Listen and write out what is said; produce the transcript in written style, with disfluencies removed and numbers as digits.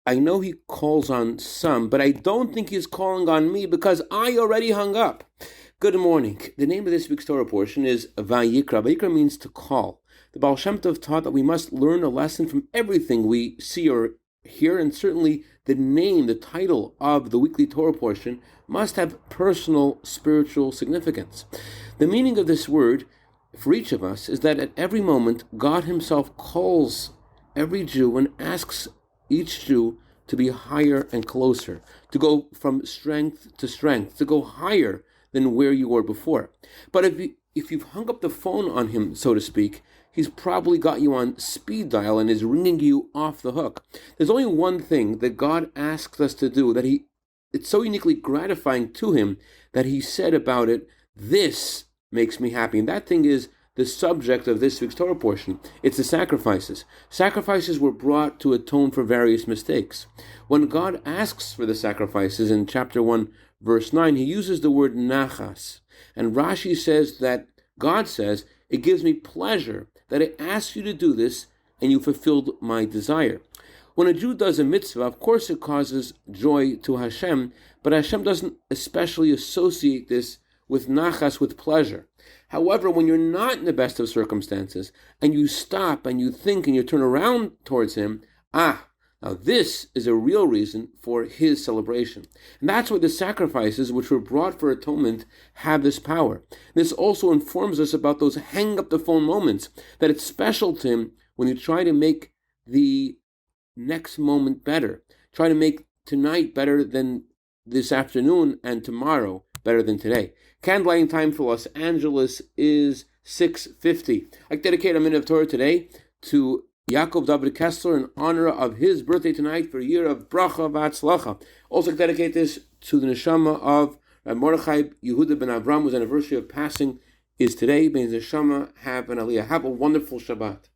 I know he calls on some, but I don't think he's calling on me because I already hung up. Good morning. The name of this week's Torah portion is Vayikra. Vayikra means to call. The Baal Shem Tov taught that we must learn a lesson from everything we see or hear, and certainly the name, the title of the weekly Torah portion must have personal spiritual significance. The meaning of this word for each of us is that at every moment God himself calls every Jew and asks each Jew to be higher and closer, to go from strength to strength, to go higher than where you were before. But if you've hung up the phone on him, so to speak, he's probably got you on speed dial and is ringing you off the hook. There's only one thing that God asks us to do that it's so uniquely gratifying to him that he said about it, "This makes me happy." And that thing is the subject of this week's Torah portion. It's the sacrifices. Sacrifices were brought to atone for various mistakes. When God asks for the sacrifices in chapter 1, verse 9, he uses the word nachas. And Rashi says that God says, "It gives me pleasure that I asked you to do this and you fulfilled my desire." When a Jew does a mitzvah, of course it causes joy to Hashem, but Hashem doesn't especially associate this with nachas, with pleasure. However, when you're not in the best of circumstances, and you stop and you think and you turn around towards him, now this is a real reason for his celebration. And that's why the sacrifices which were brought for atonement have this power. This also informs us about those hang up the phone moments, that it's special to him when you try to make the next moment better. Try to make tonight better than this afternoon and tomorrow better than today. Candlelighting time for Los Angeles is 6:50. I dedicate a minute of Torah today to Yaakov David Kessler in honor of his birthday tonight for a year of bracha v'atzlacha. Also dedicate this to the neshama of Mordechai Yehuda ben Avram, whose anniversary of passing is today. May his neshama have an aliyah. Have a wonderful Shabbat.